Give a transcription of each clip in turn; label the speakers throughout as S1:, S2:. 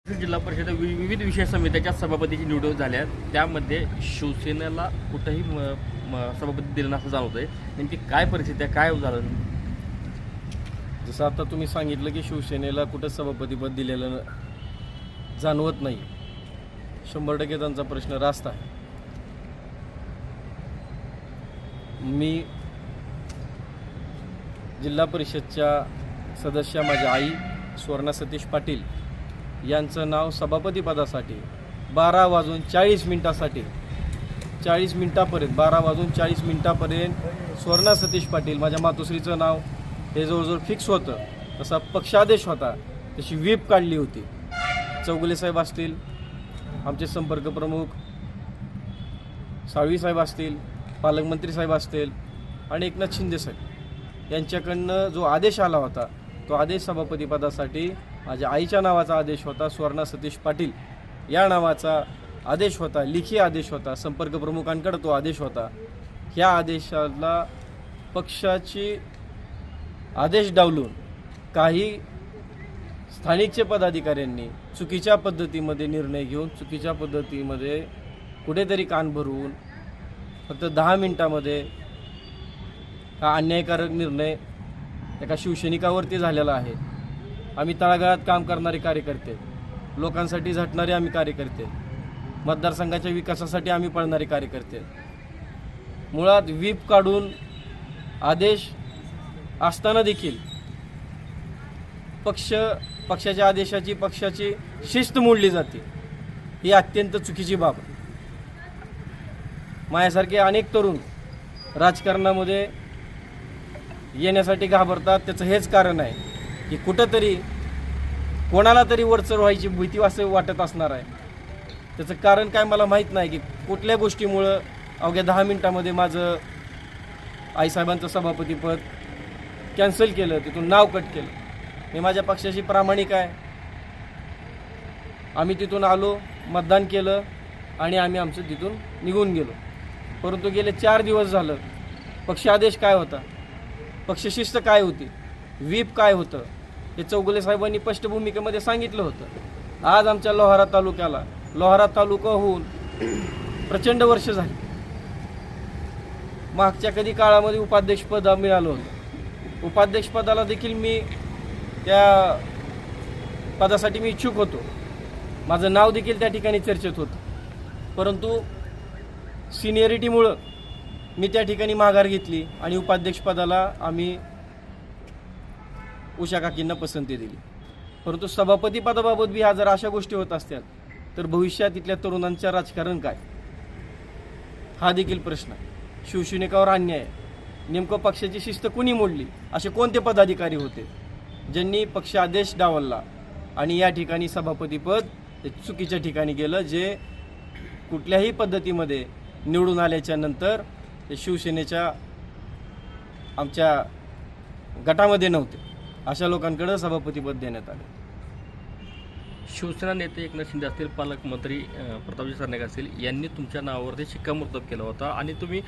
S1: जिल्हा परिषद विविध विषय समित्याच्या सभापतीची निवडणूक झाल्या त्यामध्ये शिवसेनेला कुठंही सभापती दिलं नसं जाणवतंय. नेमकी काय परिस्थिती आहे, काय झालं?
S2: जसं आता तुम्ही सांगितलं की शिवसेनेला कुठं सभापतीपद दिलेलं जाणवत नाही. 100% त्यांचा प्रश्न रास्त आहे. मी जिल्हा परिषदच्या सदस्य माझ्या आई सुवर्णा सतीश पाटील यांचं नाव सभापतीपदासाठी 12:40 40 मिनिटापर्यंत 12:40 सुवर्णा सतीश पाटील माझ्या मातोश्रीचं नाव हे जवळजवळ फिक्स होतं. तसा पक्षादेश होता, तशी व्हीप काढली होती. चौगुले साहेब असतील, आमचे संपर्क प्रमुख साळवी साहेब असतील, पालकमंत्री साहेब असतील आणि एकनाथ शिंदे साहेब यांच्याकडनं जो आदेश आला होता तो आदेश सभापतीपदासाठी माझ्या आईच्या नावाचा आदेश होता. सुवर्णा सतीश पाटील या नावाचा आदेश होता, लिखी आदेश होता. संपर्क प्रमुखांकडे तो आदेश होता. ह्या आदेशाला पक्षाची आदेश डावलून काही स्थानिकचे पदाधिकाऱ्यांनी चुकीच्या पद्धतीमध्ये निर्णय घेऊन चुकीच्या पद्धतीमध्ये कुठेतरी कान भरवून फक्त 10 मिनिटामध्ये हा अन्यायकारक निर्णय एका शिवसैनिकावरती झालेला आहे. आम्ही तळागाळात काम करणारे कार्यकर्ते, लोकांसाठी झटणारे आम्ही कार्यकर्ते, मतदारसंघाच्या विकासासाठी आम्ही पळणारे कार्यकर्ते, मुळात व्हीप काढून आदेश असताना देखील पक्षाच्या आदेशाची पक्षाची शिस्त मोडली जाते. ही अत्यंत चुकीची बाब. माझ्यासारखे अनेक तरुण राजकारणामध्ये येण्यासाठी घाबरतात. त्याचं हेच कारण आहे की कुठंतरी कोणाला तरी वरचढ व्हायची भीती असं वाटत असणार आहे. त्याचं कारण काय मला माहीत नाही की कुठल्या गोष्टीमुळं अवघ्या 10 मिनिटामध्ये माझं आईसाहेबांचं सभापतीपद कॅन्सल केलं, तिथून नाव कट केलं. मी माझ्या पक्षाशी प्रामाणिक आहे. आम्ही तिथून आलो, मतदान केलं आणि आम्ही आमचं तिथून निघून गेलो. परंतु गेले 4 दिवस झालं पक्षादेश काय होता, पक्षशिस्त काय होती, व्हीप काय होतं हे चौगुले साहेबांनी स्पष्ट भूमिकेमध्ये सांगितलं होतं. आज आमच्या लोहारा तालुका होऊन प्रचंड वर्ष झाली. मागच्या कधी काळामध्ये उपाध्यक्षपद मिळालं होतं. उपाध्यक्षपदाला देखील मी त्या पदासाठी मी इच्छुक होतो. माझं नाव देखील त्या ठिकाणी चर्चेत होतं. परंतु सिनियरिटीमुळं मी त्या ठिकाणी माघार घेतली आणि उपाध्यक्षपदाला आम्ही उषा काकींना पसंती दिली. परंतु सभापतीपदाबाबत बी जर अशा गोष्टी होत असतात तर भविष्यात इथल्या तरुणांचं राजकारण काय, हा देखील प्रश्न. शिवसैनिकावर अन्याय आहे. नेमकं पक्षाची शिस्त कुणी मोडली? असे कोणते पदाधिकारी होते ज्यांनी पक्ष आदेश डावलला आणि या ठिकाणी सभापतीपद चुकीच्या ठिकाणी गेलं, जे कुठल्याही पद्धतीमध्ये निवडून आल्याच्या नंतर ते शिवसेनेच्या आमच्या गटामध्ये नव्हते. अशा लोकांकडे सभापतीपद देण्यात आले.
S1: शिवसेना नेते एकनाथ शिंदे असतील, पालकमंत्री प्रतापजी सरनाईक असतील यांनी तुमच्या नावावरती शिक्कामोर्तब केला होता आणि तुम्ही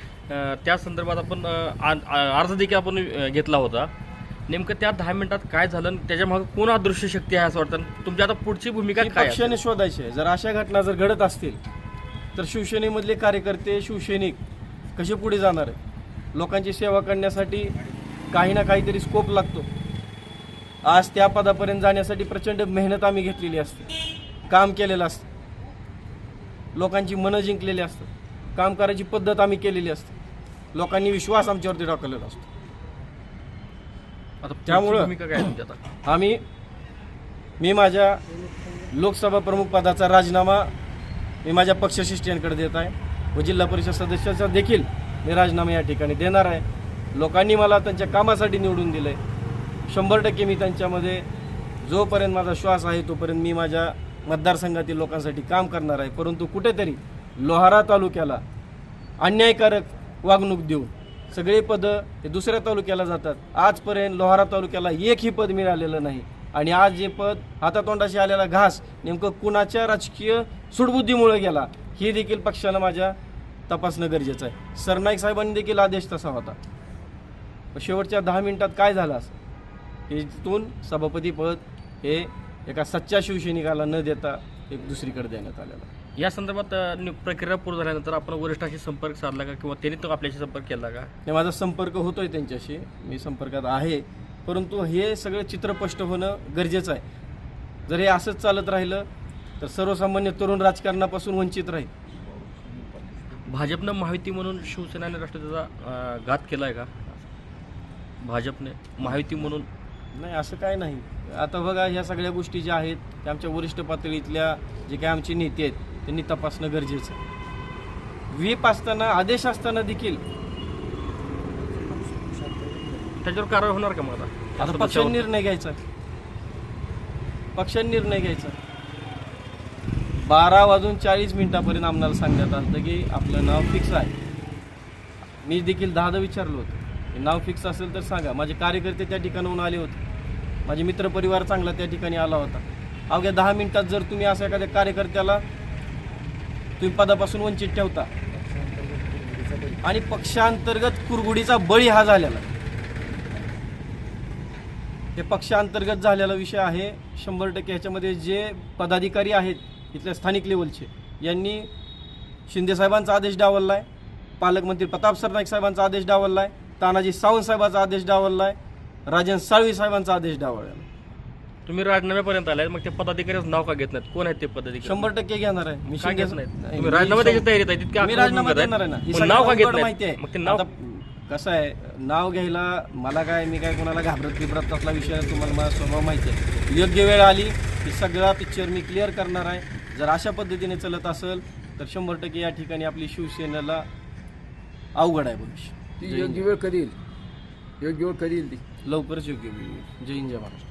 S1: त्या संदर्भात आपण अर्ज देखील आपण घेतला होता. नेमकं त्या 10 मिनिटात काय झालं, त्याच्यामागे कोण अदृश्य शक्ती आहे असं वाटतं? तुमची आता पुढची भूमिका काय?
S2: पक्षाने शोधायची आहे. जर अशा घटना जर घडत असतील तर शिवसेनेमधले कार्यकर्ते, शिवसैनिक कसे पुढे जाणार आहे? लोकांची सेवा करण्यासाठी काही ना काहीतरी स्कोप लागतो. आज त्या पदापर्यंत जाण्यासाठी प्रचंड मेहनत आम्ही घेतलेली असते, काम केलेलं असतं, लोकांची मनं जिंकलेली असतं, काम करायची पद्धत आम्ही केलेली असते, लोकांनी विश्वास आमच्यावरती टाकलेला असतो.
S1: आता
S2: त्यामुळं
S1: भूमिका काय तुमची आता?
S2: मी माझ्या लोकसभा प्रमुख पदाचा राजीनामा मी माझ्या पक्षशिष्टांकडे देत आहे व जिल्हा परिषद सदस्याचा देखील मी राजीनामा या ठिकाणी देणार आहे. लोकांनी मला त्यांच्या कामासाठी निवडून दिलं आहे. 100% मी त्यांच्यामध्ये जोपर्यंत माझा श्वास आहे तोपर्यंत मी माझ्या मतदारसंघातील लोकांसाठी काम करणार आहे. परंतु कुठेतरी लोहारा तालुक्याला अन्यायकारक वागणूक देऊन सगळे पदं हे दुसऱ्या तालुक्याला जातात. आजपर्यंत लोहारा तालुक्याला एकही पद मिळालेलं नाही आणि आज जे पद हातातोंडाशी आलेला घास नेमकं कुणाच्या राजकीय सुडबुद्धीमुळे गेला हे देखील पक्षाला माझ्या तपासणं गरजेचं आहे. सरनाईक साहेबांनी देखील आदेश तसा होता. शेवटच्या 10 मिनिटात काय झालं असं? तिथून सभापतीपद हे एका सच्च्या शिवसैनिकाला न देता एक दुसरीकडे देण्यात आलेला आहे.
S1: या संदर्भात प्रक्रिया पूर्ण झाल्यानंतर आपण वरिष्ठांशी संपर्क साधला का किंवा त्यांनी तो आपल्याशी संपर्क केला का?
S2: हे माझा संपर्क होतोय त्यांच्याशी, मी संपर्कात आहे, परंतु हे सगळं चित्र स्पष्ट होणं गरजेचं आहे. जर हे असंच चालत राहिलं तर सर्वसामान्य तरुण राजकारणापासून वंचित राहील.
S1: भाजपनं महायुती म्हणून शिवसेना आणि राष्ट्रवादीचा घात केला आहे का? भाजपने महायुती म्हणून
S2: नाही, असं काय नाही. आता बघा, ह्या सगळ्या गोष्टी ज्या आहेत त्या आमच्या वरिष्ठ पातळीतल्या जे काही आमचे नेते आहेत त्यांनी तपासणं गरजेचं आहे. व्हीप असताना, आदेश असताना देखील
S1: त्याच्यावर कारवाई होणार का मग
S2: आता पक्षाने निर्णय घ्यायचा. 12:40 आम्हाला सांगण्यात आलं की आपलं नाव फिक्स आहे. मी देखील 10 विचारलं होतं, नाव फिक्स असेल तर सांगा. माझे कार्यकर्ते त्या ठिकाणाहून आले होते, माझे मित्रपरिवार चांगला त्या ठिकाणी आला होता. अवघ्या 10 मिनिटात जर तुम्ही असं एखाद्या कार्यकर्त्याला तुम्ही पदापासून वंचित ठेवता आणि पक्षांतर्गत कुरघोडीचा बळी हा झालेला, हे पक्षांतर्गत झालेला विषय आहे. 100% ह्याच्यामध्ये जे पदाधिकारी आहेत इथल्या स्थानिक लेवलचे, यांनी शिंदेसाहेबांचा आदेश डावलला आहे, पालकमंत्री प्रताप सरनाईक साहेबांचा आदेश डावलला आहे, तानाजी सावंत साहेबांचा आदेश डावलला आहे, राजन साळवी साहेबांचा आदेश डावलला.
S1: तुम्ही राजीनाम्यापर्यंत आलाय, मग ते पदाधिकाऱ्याचं नाव का घेत नाहीत? कोण आहेत ते पदाधिकारी?
S2: 100% घेणार आहे मी.
S1: का घेत नाहीत? तुम्ही राजीनामा द्यायची तयारीत आहे, तितके
S2: मी राजीनामा देणार आहे ना.
S1: मग नाव का घेत
S2: माहिती
S1: नाही?
S2: आहे.
S1: मग ते नाव
S2: आता कसं आहे, नाव घ्यायला मला काय, मी काय कोणाला घाबरत बिबरत असला विषय आहे, तुम्हाला माझा स्वभाव माहिती आहे. योग्य वेळ आली की सगळा पिक्चर मी क्लिअर करणार आहे. जर अशा पद्धतीने चालत असेल तर 100% या ठिकाणी आपली शिवसेनेला अवघड आहे भविष्य.
S3: ती योग्य वेळ कधी येईल? योग्य वेळ कधी येईल ती?
S2: लवकरच योग्य वेळ येईल. जय हिंद, जय महाराष्ट्र.